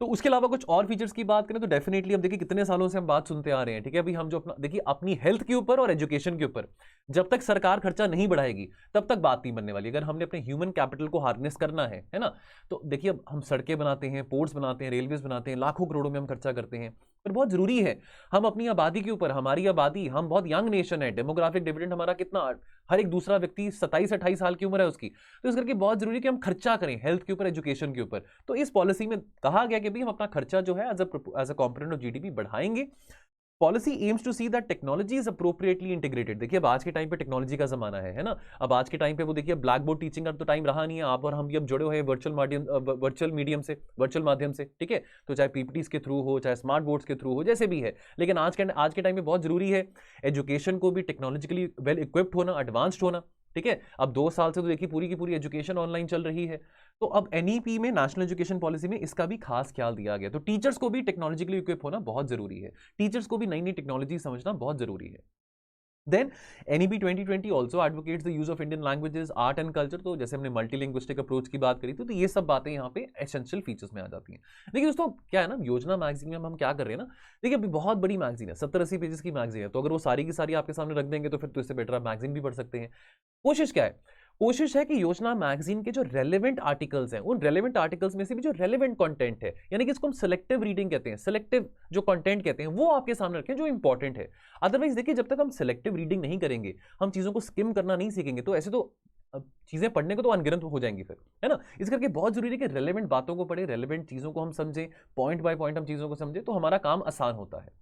तो उसके अलावा कुछ और फीचर्स की बात करें तो डेफिनेटली अब देखिए कितने सालों से हम बात सुनते आ रहे हैं। ठीक है, अभी हम जो देखिए अपनी हेल्थ के ऊपर और एजुकेशन के ऊपर जब तक सरकार खर्चा नहीं बढ़ाएगी तब तक बात नहीं बनने वाली। अगर हमने अपने ह्यूमन कैपिटल को हार्नेस करना है ना, तो देखिए अब हम सड़कें बनाते हैं, पोर्ट्स बनाते हैं, रेलवेज बनाते हैं, लाखों करोड़ों में हम खर्चा करते हैं, पर बहुत जरूरी है हम अपनी आबादी के ऊपर, हमारी आबादी, हम बहुत यंग नेशन है, डेमोग्राफिक डिविडेंड हमारा कितना, हर एक दूसरा व्यक्ति 27-28 साल की उम्र है उसकी, तो इस करके बहुत जरूरी है कि हम खर्चा करें हेल्थ के ऊपर, एजुकेशन के ऊपर। तो इस पॉलिसी में कहा गया कि भाई हम अपना खर्चा जो है as a component of GDP बढ़ाएंगे। Policy aims to see that technology is appropriately integrated. देखिए अब आज के टाइम पे टेक्नोलॉजी का जमाना है ना। अब आज के टाइम पे वो देखिए ब्लैक बोर्ड टीचिंग का तो टाइम रहा नहीं है, आप और हम भी अब जुड़े हुए हैं वर्चुअल माध्यम से। ठीक है, तो चाहे पीपीटीज के थ्रू हो, चाहे स्मार्ट बोर्ड्स के थ्रू हो, जैसे भी है, लेकिन आज के टाइम में बहुत जरूरी है एजुकेशन को भी टेक्नोलॉजिकली वेल इक्विप्ड होना, एडवांस्ड होना। ठीक है, अब 2 साल से तो देखिए पूरी की पूरी एजुकेशन ऑनलाइन चल रही है। तो अब एनईपी में, नेशनल एजुकेशन पॉलिसी में, इसका भी खास ख्याल दिया गया। तो टीचर्स को भी टेक्नोलॉजिकली इक्विप होना बहुत जरूरी है, टीचर्स को भी नई नई टेक्नोलॉजी समझना बहुत जरूरी है। Then NEP 2020 also advocates the use of Indian languages, art and culture। तो जैसे हमने मल्टीलिंग्विस्टिक अप्रोच की बात करी थी, तो ये सब बातें यहाँ पे एसेंशियल फीचर्स में आ जाती हैं। देखिए दोस्तों, क्या है ना, योजना मैगजीन में हम क्या कर रहे हैं ना, देखिए अभी बहुत बड़ी मैगजीन है, 70-80 पेजेस की मैगजीन है, तो अगर वो सारी की सारी आपके सामने रख देंगे तो फिर तो इससे बेटर आप मैगजीन भी पढ़ सकते हैं। कोशिश क्या है, कोशिश है कि योजना मैगजीन के जो रेलेवेंट आर्टिकल्स हैं, उन रेलेवेंट आर्टिकल्स में से भी जो रेलेवेंट कंटेंट है, यानी कि इसको हम सिलेक्टिव रीडिंग कहते हैं, सिलेक्टिव जो कंटेंट कहते हैं, वो आपके सामने रखें जो इंपॉर्टेंट है। अदरवाइज देखिए, जब तक हम सिलेक्टिव रीडिंग नहीं करेंगे, हम चीजों को स्किम करना नहीं सीखेंगे, तो ऐसे तो चीजें पढ़ने को तो अनगिनत हो जाएंगी फिर, है ना। इस करके बहुत जरूरी है कि रेलेवेंट बातों को पढ़े, रेलेवेंट चीजों को हम समझें, पॉइंट बाय पॉइंट हम चीजों को समझें, तो हमारा काम आसान होता है।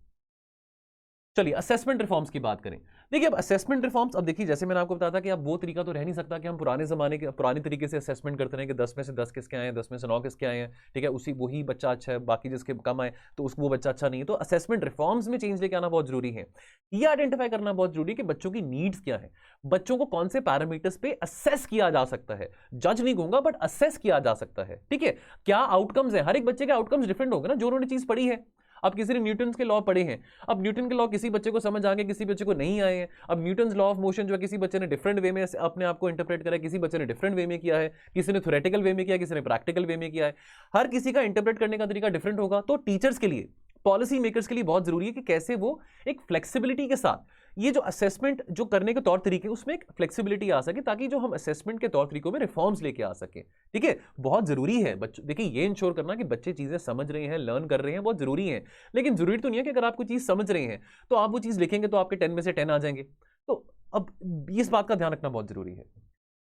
चलिए असेसमेंट रिफॉर्म्स की बात करें। देखिए अब असेसमेंट रिफॉर्म्स, अब देखिए जैसे मैंने आपको बताया था कि अब वो तरीका तो रह नहीं सकता कि हम पुराने जमाने के पुराने तरीके से असेसमेंट करते रहे कि 10 में से 10 किसके आए हैं, 10 में से 9 किसके आए हैं, ठीक है, उसी वही बच्चा अच्छा है, बाकी जिसके कम आए तो उसको वो बच्चा अच्छा नहीं है। तो असेसमेंट रिफॉर्म्स में चेंज लेके आना बहुत जरूरी है। ये आइडेंटिफाई करना बहुत जरूरी है कि बच्चों की नीड्स क्या है, बच्चों को कौन से पैरामीटर्स पे असेस किया जा सकता है, जज नहीं कहूंगा बट असेस किया जा सकता है, ठीक है। क्या आउटकम्स है, हर एक बच्चे के आउटकम्स डिफरेंट होंगे ना, जो उन्होंने चीज पढ़ी है। अब किसी ने न्यूटन के लॉ पढ़े हैं, अब न्यूटन के लॉ किसी बच्चे को समझ आ गए, किसी बच्चे को नहीं आए हैं। अब न्यूटन लॉ ऑफ मोशन जो है किसी बच्चे ने डिफरेंट वे में अपने आप को इंटरप्रेट करा है, किसी बच्चे ने डिफरेंट वे में किया है, किसी ने थ्योरेटिकल वे में किया, किसी ने प्रैक्टिकल वे में किया है। हर किसी का इंटरप्रेट करने का तरीका डिफरेंट होगा। तो टीचर्स के लिए, पॉलिसी मेकर्स के लिए बहुत जरूरी है कि कैसे वो एक फ्लेक्सिबिलिटी के साथ ये जो असेसमेंट जो करने के तौर तरीके, उसमें एक फ्लेक्सिबिलिटी आ सके, ताकि जो हम असेसमेंट के तौर तरीकों में रिफॉर्म्स लेके आ सके, ठीक है। बहुत जरूरी है बच्चों, देखिए ये इंश्योर करना कि बच्चे चीजें समझ रहे हैं, लर्न कर रहे हैं, बहुत जरूरी है। लेकिन जरूरी तो नहीं है कि अगर आप कोई चीज समझ रहे हैं तो आप वो चीज लिखेंगे तो आपके 10 में से 10 आ जाएंगे। तो अब इस बात का ध्यान रखना बहुत जरूरी है।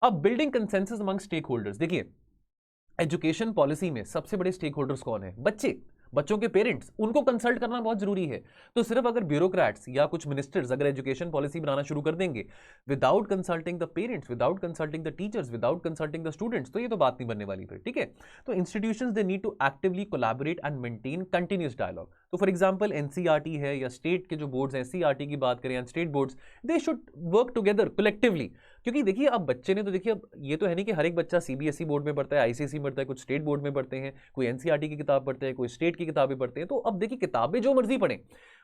अब building consensus among stakeholders, देखिए एजुकेशन पॉलिसी में सबसे बड़े स्टेक होल्डर्स कौन है, बच्चे, बच्चों के पेरेंट्स, उनको कंसल्ट करना बहुत जरूरी है। तो सिर्फ अगर ब्यूरोक्रेट्स या कुछ मिनिस्टर्स अगर एजुकेशन पॉलिसी बनाना शुरू कर देंगे without consulting the parents, without consulting the teachers, without consulting the students, तो ये तो बात नहीं बनने वाली फिर, ठीक है। तो institutions they need to actively collaborate and maintain continuous dialogue. तो फॉर एग्जांपल एनसीईआरटी है या स्टेट के जो बोर्ड्स हैं, सीईआरटी की बात करें या state boards, they should work together collectively. क्योंकि देखिए अब बच्चे ने तो देखिए, अब ये तो है नहीं कि हर एक बच्चा सीबीएसई बोर्ड में पढ़ता है, आईसीएसई में पढ़ता है, कुछ स्टेट बोर्ड में पढ़ते हैं, कोई एनसीईआरटी की किताब पढ़ते हैं, कोई स्टेट की किताबें पढ़ते हैं। तो अब देखिए किताबें जो मर्जी पढ़ें,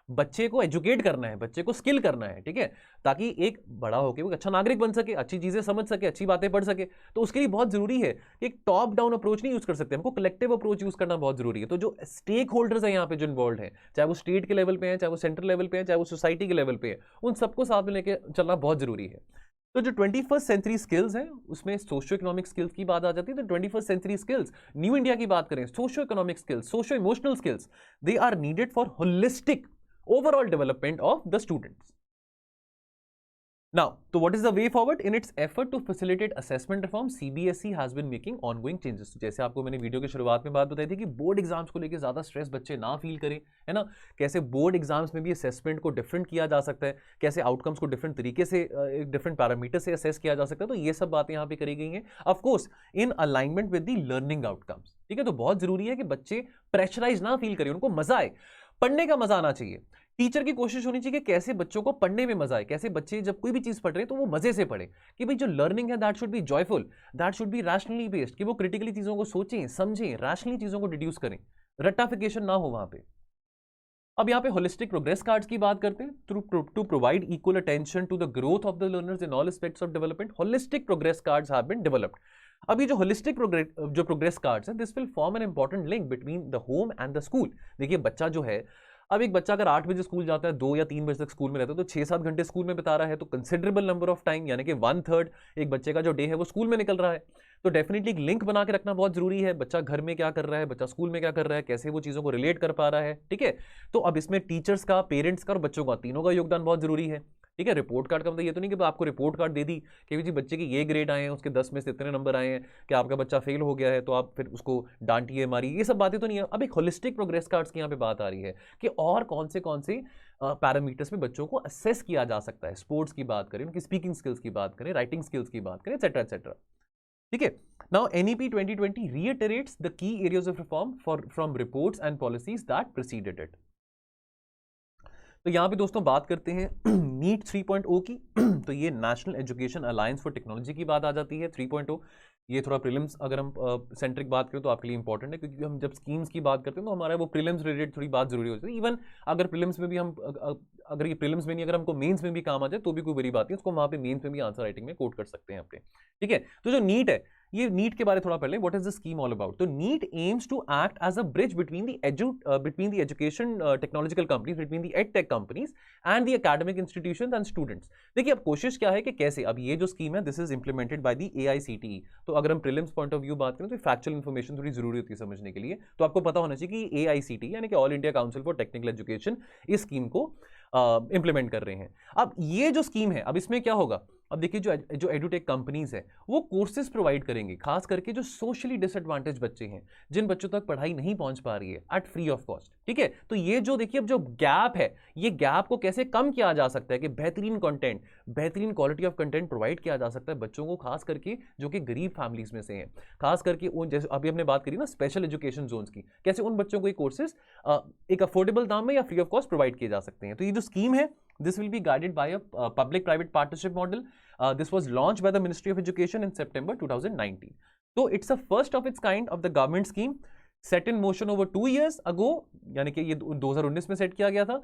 बच्चे को एजुकेट करना है, बच्चे को स्किल करना है, ठीक है, ताकि एक बड़ा होकर वो अच्छा नागरिक बन सके, अच्छी चीजें समझ सके, अच्छी बातें पढ़ सके। तो उसके लिए बहुत जरूरी है कि एक टॉप डाउन अप्रोच नहीं यूज कर सकते, हमको कलेक्टिव अप्रोच यूज करना बहुत जरूरी है। तो जो स्टेक होल्डर्स हैं यहाँ पे जो इन्वॉल्व हैं, चाहे वो स्टेट के लेवल पे हैं, चाहे वो सेंट्रल लेवल पे हैं, चाहे वो सोसाइटी के लेवल पे है, उन सबको साथ में लेके चलना बहुत जरूरी है। तो जो 21st सेंचुरी स्किल्स हैं उसमें सोशियो इकोनॉमिक स्किल्स की बात आ जाती है। तो 21st century skills, new India की बात करें, socio economic skills, socio emotional skills, they are needed for holistic overall development of the students. Now, so what is the way forward? In its effort to facilitate assessment reform, CBSE has been making ongoing changes. जैसे आपको मैंने video की शुरुआत में बात बताई थी कि बोर्ड एग्जाम्स को लेकर ज़्यादा स्ट्रेस बच्चे ना फील करें, है ना, कैसे बोर्ड एग्जाम्स में भी असेसमेंट को डिफरेंट किया जा सकता है, कैसे आउटकम्स को डिफरेंट तरीके से, डिफरेंट पैरामीटर से असेस किया जा सकता है। तो ये सब बातें यहाँ पे करी गई हैं, of course in alignment with the learning outcomes, ठीक है। तो बहुत जरूरी है कि बच्चे प्रेशराइज ना फील करें, उनको मजा आए, पढ़ने का मजा आना चाहिए। टीचर की कोशिश होनी चाहिए कि कैसे बच्चों को पढ़ने में मजा आए, कैसे बच्चे जब कोई भी चीज पढ़ रहे हैं तो वो मजे से पढ़े, कि भाई जो लर्निंग है that should be joyful, that should be rationally based, कि वो क्रिटिकली चीजों को सोचें, समझें, रैशनली चीजों को डिड्यूस करें, रट्टाफिकेशन ना हो वहां पे। अब यहाँ पे होलिस्टिक प्रोग्रेस कार्ड्स की बात करते हैं। To provide equal attention to the growth of the learners in all aspects of development, holistic progress cards have been developed. अब ये जो होलिस्टिक प्रोग्रेस कार्ड्स हैं, this will form an important link between the home and the school. देखिए बच्चा जो है, अब एक बच्चा अगर 8 बजे स्कूल जाता है, 2 या 3 बजे तक स्कूल में रहता है, तो 6-7 घंटे स्कूल में बिता रहा है, तो कंसिडरेबल नंबर ऑफ टाइम, यानी कि 1/3 एक बच्चे का जो डे है वो स्कूल में निकल रहा है। तो डेफिनेटली एक लिंक बना के रखना बहुत जरूरी है, बच्चा घर में क्या कर रहा है, बच्चा स्कूल में क्या कर रहा है, कैसे वो चीज़ों को रिलेट कर पा रहा है, ठीक है। तो अब इसमें टीचर्स का, पेरेंट्स का और बच्चों का, तीनों का योगदान बहुत जरूरी है, ठीक है। रिपोर्ट कार्ड का मतलब ये तो नहीं कि आपको रिपोर्ट कार्ड दे दी कि जी बच्चे के ये ग्रेड आए हैं, उसके 10 में से इतने नंबर आए हैं, कि आपका बच्चा फेल हो गया है तो आप फिर उसको डांटिए मारिए, ये सब बातें तो नहीं है। अब एक होलिस्टिक प्रोग्रेस कार्ड्स की यहाँ पे बात आ रही है कि और कौन से पैरामीटर्स में बच्चों को असेस किया जा सकता है। स्पोर्ट्स की बात करें, उनकी स्पीकिंग स्किल्स की बात करें, राइटिंग स्किल्स की बात करें, एटसेट्रा एटसेट्रा, ठीक है। Now NEP 2020 reiterates the key areas of reform from reports and policies that preceded it. तो यहाँ पे दोस्तों बात करते हैं नीट 3.0 की। तो ये national education alliance for technology की बात आ जाती है 3.0। ये थोड़ा प्रीलिम्स अगर हम सेंट्रिक बात करें तो आपके लिए इंपॉर्टेंट है, क्योंकि हम जब स्कीम्स की बात करते हैं तो हमारा वो प्रीलिम्स रिलेटेड थोड़ी बात जरूरी होती है। इवन अगर प्रीलिम्स में भी हम अगर ये प्रीलिम्स में नहीं, अगर हमको मेंस में भी काम आ जाए तो भी कोई बड़ी बात नहीं, उसको वहाँ पे मेंस में भी आंसर राइटिंग में कोट कर सकते हैं अपने। ठीक है, तो जो नीट है, ये नीट के बारे थोड़ा पहले, what is the scheme all about. तो NEAT aims to act as a bridge between the education technological companies, between the ed tech companies and the academic institutions and students. देखिए अब कोशिश क्या है कि कैसे, अब ये जो स्कीम है this is implemented by the AICTE। तो अगर हम प्रीलिम्स पॉइंट ऑफ व्यू बात करें तो फैक्चुअल इन्फॉर्मेशन थोड़ी जरूरी होती है समझने के लिए, तो आपको पता होना चाहिए कि AICTE यानी कि all India council for technical education इस स्कीम को इंप्लीमेंट कर रहे हैं। अब ये जो स्कीम है, अब इसमें क्या होगा, अब देखिए जो एडुटेक कंपनीज है वो कोर्सेज प्रोवाइड करेंगे, खास करके जो सोशली डिसएडवांटेज बच्चे हैं, जिन बच्चों तक पढ़ाई नहीं पहुंच पा रही है, एट फ्री ऑफ कॉस्ट। ठीक है, तो ये जो देखिए अब जो गैप है, ये गैप को कैसे कम किया जा सकता है कि बेहतरीन कंटेंट, बेहतरीन क्वालिटी ऑफ कंटेंट प्रोवाइड किया जा सकता है बच्चों को, खास करके जो कि गरीब फैमिलीज में से हैं, खास करके उन, जैसे अभी हमने बात करी ना स्पेशल एजुकेशन जोन्स की, कैसे उन बच्चों को ये कोर्सेज एक अफोर्डेबल दाम में या फ्री ऑफ कॉस्ट प्रोवाइड किए जा सकते हैं। तो ये जो स्कीम है, this will be guided by a public-private partnership model. This was launched by the Ministry of Education in September 2019. So it's a first of its kind of the government scheme set in motion over 2 years ago, यानी कि ये 2019 में set किया गया था।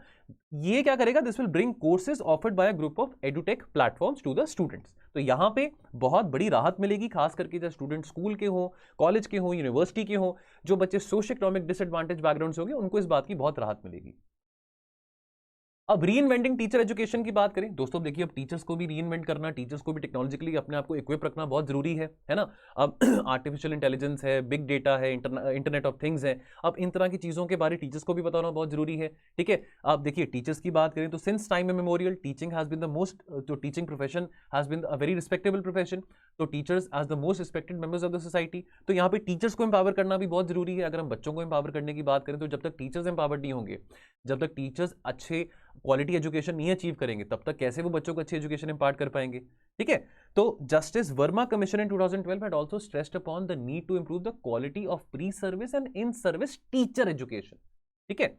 ये क्या करेगा, this will bring courses offered by a group of edutech platforms to the students। तो यहाँ पे बहुत बड़ी राहत मिलेगी, खास करके जब स्टूडेंट स्कूल के हो, कॉलेज के हो, यूनिवर्सिटी के हो, जो बच्चे सोशो इकोनॉमिक डिसएडवांटेज बैकग्राउंड से होंगे, उनको इस बात की बहुत राहत मिलेगी। अब रीइन्वेंटिंग टीचर एजुकेशन की बात करें दोस्तों, देखिए अब टीचर्स को भी रीइन्वेंट करना, टीचर्स को भी टेक्नोलॉजिकली अपने आप को इक्विप रखना बहुत जरूरी है ना। अब आर्टिफिशियल इंटेलिजेंस है, बिग डेटा है, इंटरनेट ऑफ थिंग्स है, अब इन तरह की चीज़ों के बारे टीचर्स को भी पता होना बहुत जरूरी है। ठीक है, अब देखिए टीचर्स की बात करें तो since time memorial teaching has been the most, जो teaching profession has been a very respectable profession. तो teachers as the most respected members of the society, तो यहाँ पे टीचर्स को एम्पावर करना भी बहुत जरूरी है। अगर हम बच्चों को एम्पावर करने की बात करें तो जब तक टीचर्स एम्पावर्ड नहीं होंगे, जब तक टीचर्स अच्छे क्वालिटी एजुकेशन नहीं अचीव करेंगे, तब तक कैसे वो बच्चों को अच्छी एजुकेशन इंपार्ट कर पाएंगे। ठीक है, तो justice Verma commission in 2012 had also stressed upon the need to improve the quality of pre-service and in-service teacher education। ठीक है,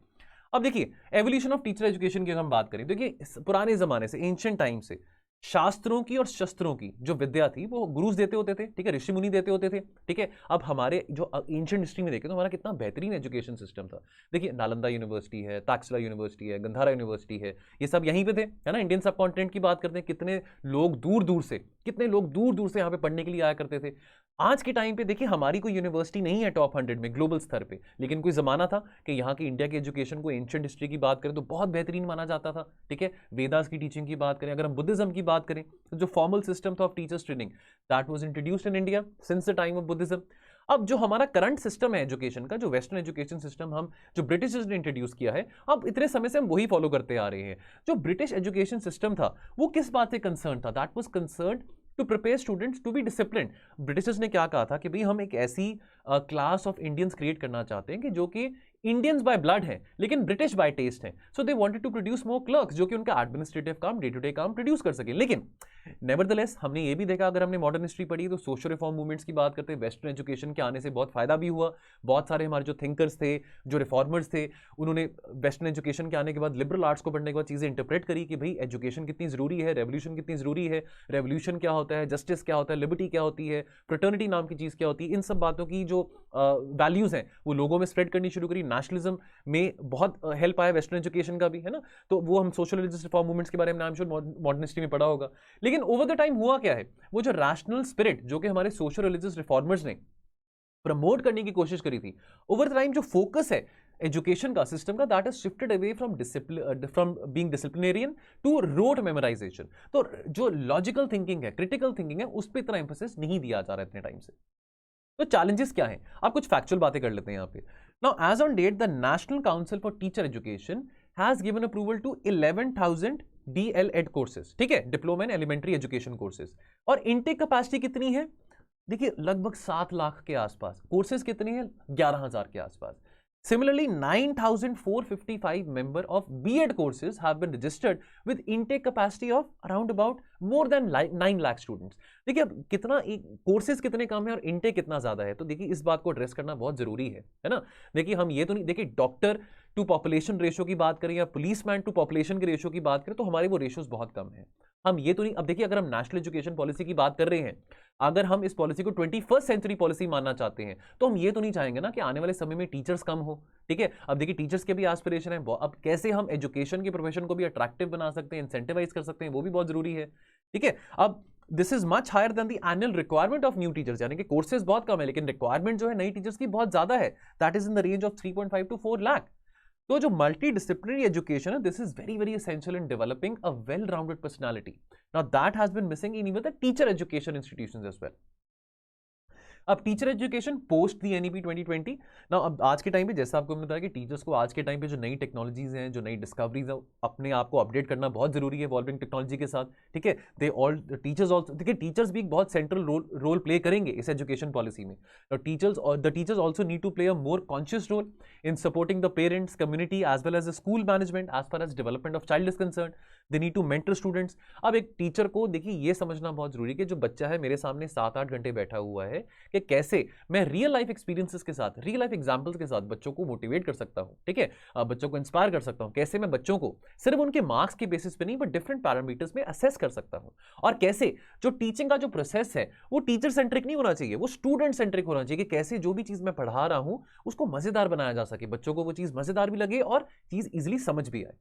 अब देखिए एवोल्यूशन ऑफ टीचर एजुकेशन की अगर हम बात करें, देखिए पुराने जमाने से, एंशिएंट टाइम से शास्त्रों की और शस्त्रों की जो विद्या थी वो गुरुज देते होते थे। ठीक है, ऋषि मुनि देते होते थे। ठीक है, अब हमारे जो एंशिएंट हिस्ट्री में देखें तो हमारा कितना बेहतरीन एजुकेशन सिस्टम था। देखिए नालंदा यूनिवर्सिटी है, ताक्सला यूनिवर्सिटी है, गंधारा यूनिवर्सिटी है, ये सब यहीं पे थे, है ना। इंडियन सब कॉन्टिनेंट की बात करते हैं, कितने लोग दूर दूर से यहाँ पे पढ़ने के लिए आया करते थे। आज के टाइम पे देखिए हमारी कोई यूनिवर्सिटी नहीं है टॉप 100 में ग्लोबल स्तर पे, लेकिन कोई जमाना था कि यहाँ की इंडिया की एजुकेशन को एंशिएंट हिस्ट्री की बात करें तो बहुत बेहतरीन माना जाता था। ठीक है, वेदास की टीचिंग की बात करें, अगर हम बुद्धिज्म की बात करें तो जो फॉर्मल सिस्टम था of teachers training, that was introduced in India since the time of Buddhism. अब जो हमारा करंट सिस्टम है एजुकेशन का, जो वेस्टर्न एजुकेशन सिस्टम हम जो ब्रिटिशर्स ने इंट्रोड्यूस किया है, अब इतने समय से हम वही फॉलो करते आ रहे हैं। जो ब्रिटिश एजुकेशन सिस्टम था वो किस बात से कंसर्न था, that was concern to prepare students to be discipline. Britishers ने क्या कहा था कि भाई हम एक ऐसी क्लास ऑफ इंडियंस क्रिएट करना चाहते हैं कि जो कि इंडियंस बाय ब्लड हैं लेकिन ब्रिटिश बाय टेस्ट हैं। So they wanted to produce more clerks जो कि उनका एडमिनिस्ट्रेटिव काम, डे टू डे काम प्रोड्यूस कर सके। लेकिन नेवरदलेस हमने ये भी देखा, अगर हमने मॉडर्न हिस्ट्री पढ़ी तो सोशल रिफॉर्म मूवमेंट्स की बात करते हैं, वेस्टर्न एजुकेशन के आने से बहुत फायदा भी हुआ। बहुत सारे हमारे जो थिंकर्स थे, जो रिफॉर्मर्स थे, उन्होंने वेस्टर्न एजुकेशन के आने के बाद, लिबरल आर्ट्स को पढ़ने के बाद चीज़ें इंटरप्रेट करी कि भाई एजुकेशन कितनी ज़रूरी है, रेवोल्यूशन कितनी ज़रूरी है, रेवोल्यूशन क्या होता है, जस्टिस क्या होता है, लिबर्टी क्या होती है, फ्रेटर्निटी नाम की चीज़ क्या होती है। इन सब बातों की जो वैल्यूज़ हैं वो लोगों में स्प्रेड करनी शुरू करी। नेशनलिज्म में बहुत हेल्प आया वेस्टर्न एजुकेशन का भी, है ना। तो वो हम सोशल रिलीजियस रिफॉर्म मूवमेंट्स के बारे में मॉडर्न हिस्ट्री में पढ़ा होगा। लेकिन ओवर द टाइम हुआ क्या है, वो जो रैशनल स्पिरिट जो कि हमारे सोशल रिलीजियस रिफॉर्मर्स ने प्रमोट करने की कोशिश करी थी, ओवर द टाइम जो फोकस है एजुकेशन का, सिस्टम का, that is shifted away from being disciplinarian to rote memorization. तो जो लॉजिकल थिंकिंग है, क्रिटिकल थिंकिंग है, उस पर इतना एम्फेसिस नहीं दिया जा रहा है इतने टाइम से। तो चैलेंजेस क्या हैं, आप कुछ फैक्चुअल बातें कर लेते हैं यहाँ पे। Now as on date the National Council for Teacher Education has given approval to 11,000 DL-Ed courses. ठीक है, diploma in elementary education courses. और इनटेक कैपेसिटी कितनी है, देखिए लगभग 7 लाख के आसपास। कोर्सेज कितनी है, 11,000 के आसपास। Similarly, 9,455 member of B.Ed courses have been registered with intake capacity of around about more than 9 lakh students। देखिए अब कितना कोर्सेज कितने कम है और इंटेक कितना ज्यादा है, तो देखिए इस बात को एड्रेस करना बहुत जरूरी है ना। देखिए हम ये तो नहीं, देखिए डॉक्टर टू पॉपुलेशन रेशियो की बात करें या पुलिसमैन टू पॉपुलेशन के रेशियो की बात करें तो हमारे वो रेशियोज बहुत कम है। हम ये तो नहीं, अब देखिए अगर हम नेशनल एजुकेशन पॉलिसी की बात कर रहे हैं, अगर हम इस पॉलिसी को 21st सेंचुरी पॉलिसी मानना चाहते हैं तो हम ये तो नहीं चाहेंगे ना कि आने वाले समय में टीचर्स कम हो। ठीक है, अब देखिए टीचर्स के भी एस्पिरेशन है, अब कैसे हम एजुकेशन के प्रोफेशन को भी अट्रैक्टिव बना सकते हैं, इंसेंटिवाइज कर सकते हैं, वो भी बहुत जरूरी है। ठीक है, अब this is much higher than the annual requirement of new teachers, यानी कि कोर्सेज बहुत कम है लेकिन रिक्वायरमेंट जो है नई टीचर्स की बहुत ज्यादा है, that is in the range of 3.5 to 4 lakh. तो जो मल्टी डिसिप्लिनरी एजुकेशन है, this is very very essential in developing a well rounded personality. Now that has been missing in even the teacher education institutions as well. अब teacher education post the NEP 2020 ना, अब आज के time पे जैसा आपको बताया कि टीचर्स को आज के टाइम पे जो नई टेक्नोलॉजीज हैं, जो नई डिस्कवरीज है, अपने आप को अपडेट करना बहुत जरूरी है इवॉल्विंग टेक्नोलॉजी के साथ। ठीक है, दे ऑल टीचर्स ऑल्सो, देखिए टीचर्स भी एक बहुत सेंट्रल रोल प्ले करेंगे इस एजुकेशन पॉलिसी में। The teachers also need to play a more conscious role in supporting the parents community as well as the school management as far as development of child is concern. They need to mentor students. अब एक teacher को देखिए ये समझना बहुत जरूरी है कि जो बच्चा है मेरे सामने 7-8 घंटे बैठा हुआ है, कि कैसे मैं रियल लाइफ एक्सपीरियंसेस के साथ, रियल लाइफ एग्जांपल्स के साथ बच्चों को मोटिवेट कर सकता हूं। ठीक है, बच्चों को इंस्पायर कर सकता हूं, कैसे मैं बच्चों को सिर्फ उनके मार्क्स के बेसिस पे नहीं बट डिफरेंट पैरामीटर्स में असेस कर सकता हूं। और कैसे जो टीचिंग का जो प्रोसेस है वो टीचर सेंट्रिक नहीं होना चाहिए, वो स्टूडेंट सेंट्रिक होना चाहिए, कि कैसे जो भी चीज मैं पढ़ा रहा हूं उसको मजेदार बनाया जा सके, बच्चों को वो चीज मजेदार भी लगे और चीज इजिली समझ भी आए।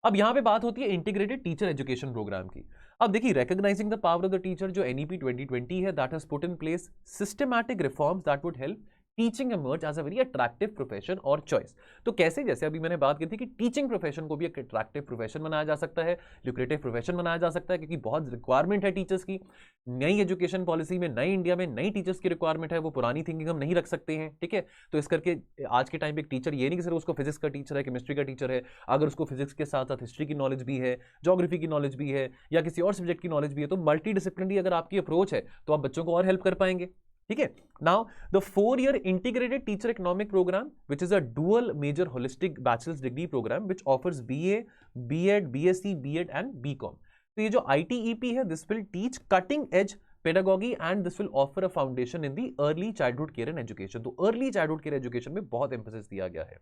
अब यहां पे बात होती है इंटीग्रेटेड टीचर एजुकेशन प्रोग्राम की। अब देखिए recognising the power of the teacher, जो एनईपी 2020 है, that has put in place systematic reforms that would help teaching emerge as a very attractive profession और चॉइस। तो कैसे, जैसे अभी मैंने बात की थी कि टीचिंग प्रोफेशन को भी एक अट्रैक्टिव प्रोफेशन बनाया जा सकता है, ल्यूक्रेटिव प्रोफेशन बनाया जा सकता है, क्योंकि बहुत रिक्वायरमेंट है टीचर्स की। नई एजुकेशन पॉलिसी में, नई इंडिया में नई टीचर्स की रिक्वायरमेंट है, वो पुरानी थिंकिंग हम नहीं रख सकते हैं। ठीक है, तो इस करके आज के टाइम पे एक टीचर ये नहीं कि सिर्फ उसको फिजिक्स का टीचर है, केमिस्ट्री का टीचर है, अगर उसको फिजिक्स के साथ साथ हिस्ट्री की नॉलेज भी है, ज्योग्राफी की नॉलेज भी है, या किसी और सब्जेक्ट की नॉलेज भी है, तो मल्टी डिसिप्लिनरी अगर आपकी अप्रोच है तो आप बच्चों को और हेल्प कर पाएंगे। ठीक है, now the 4-year integrated teacher economic programme which is a dual major holistic bachelor's degree programme which offers BA, BEd, BSc, BEd and BCom. तो ये जो आईटीईपी है, this will teach cutting edge pedagogy and this will offer a foundation in the early childhood care and education. तो early childhood care education में बहुत emphasis दिया गया है।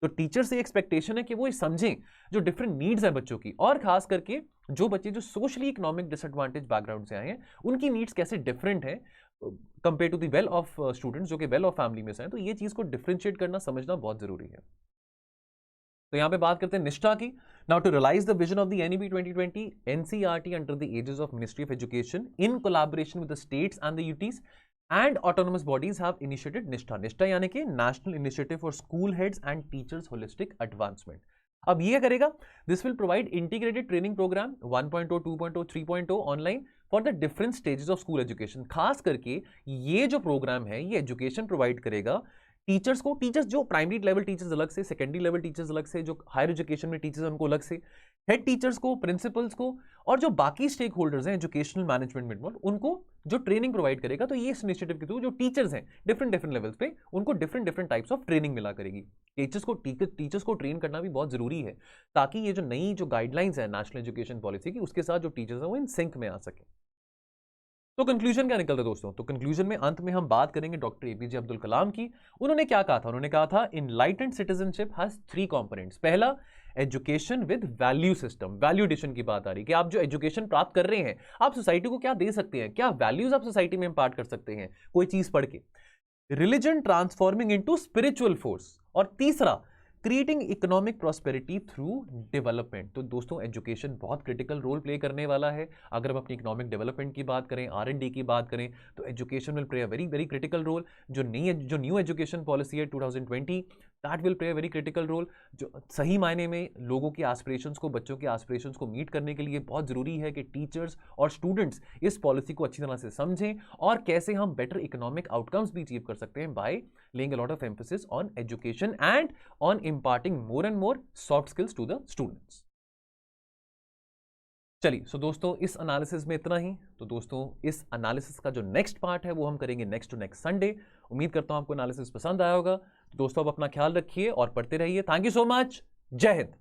तो टीचर से एक्सपेक्टेशन है कि वो समझें जो डिफरेंट नीड्स है बच्चों की, और खास करके जो बच्चे जो सोशली इकोनॉमिक डिसएडवांटेज बैकग्राउंड से आए हैं उनकी नीड्स कैसे डिफरेंट है compare to the well of students जो कि वेल ऑफ फैमिली में से हैं। तो ये चीज को डिफरेंशिएट करना, समझना बहुत जरूरी है। तो यहां पे बात करते हैं निष्ठा की। Now to realize the vision of the NEP 2020, NCERT under the aegis of ministry of education in collaboration with the states and the UTs and autonomous bodies have initiated NISHTA। NISHTA यानी कि National Initiative for School Heads and Teachers Holistic Advancement। अब ये क्या करेगा? This will provide integrated training program 1.0, 2.0, 3.0 online for the different stages of school education. खास करके ये जो प्रोग्राम है ये एजुकेशन प्रोवाइड करेगा टीचर्स को, टीचर्स जो प्राइमरी लेवल टीचर्स अलग से, सेकेंडरी लेवल टीचर्स अलग से, जो हायर एजुकेशन में टीचर्स उनको अलग से, हेड टीचर्स को, प्रिंसिपल्स को, और जो बाकी स्टेक होल्डर्स हैं एजुकेशनल मैनेजमेंट में उनको जो ट्रेनिंग प्रोवाइड करेगा। तो ये इस इनिशिएटिव के थ्रू जो टीचर्स हैं डिफरेंट लेवल्स पे उनको डिफरेंट टाइप्स ऑफ ट्रेनिंग मिला करेगी। टीचर्स को ट्रेन करना भी बहुत जरूरी है ताकि ये जो नई जो गाइडलाइंस है नेशनल एजुकेशन पॉलिसी की उसके साथ जो टीचर्स हैं वो इन सिंक में आ सके। तो कंक्लूजन क्या निकलता है दोस्तों? तो कंक्लूजन में अंत में हम बात करेंगे डॉक्टर एपीजे अब्दुल कलाम की। उन्होंने क्या कहा था? उन्होंने कहा था इनलाइटेंड सिटीजनशिप हैज 3 कंपोनेंट्स। पहला, education with value system. Value addition की बात आ रही है कि आप जो एजुकेशन प्राप्त कर रहे हैं आप सोसाइटी को क्या दे सकते हैं, क्या वैल्यूज आप सोसाइटी में इंपार्ट कर सकते हैं कोई चीज पढ़ के। Religion transforming into spiritual force. और तीसरा, creating economic prosperity through development. तो दोस्तों एजुकेशन बहुत क्रिटिकल रोल प्ले करने वाला है। अगर हम अपनी इकोनॉमिक डेवलपमेंट की बात करें, R&D की बात करें, तो education will play a very very critical role. जो न्यू एजुकेशन पॉलिसी है 2020 that will play a very critical role. जो सही मायने में लोगों की एस्पिरेशंस को, बच्चों के एस्पिरेशंस को मीट करने के लिए बहुत जरूरी है कि टीचर्स और स्टूडेंट्स इस पॉलिसी को अच्छी तरह से समझें और कैसे हम बेटर इकोनॉमिक आउटकम्स भी अचीव कर सकते हैं bye laying a lot of emphasis on education and on imparting more and more soft skills to the students। चलिए सो दोस्तों इस एनालिसिस में इतना ही। तो दोस्तों इस एनालिसिस का जो नेक्स्ट पार्ट है वो हम करेंगे नेक्स्ट संडे। उम्मीद करता हूं आपको एनालिसिस पसंद आया होगा। तो दोस्तों अब अपना ख्याल रखिए और पढ़ते रहिए। Thank you so much. जय हिंद।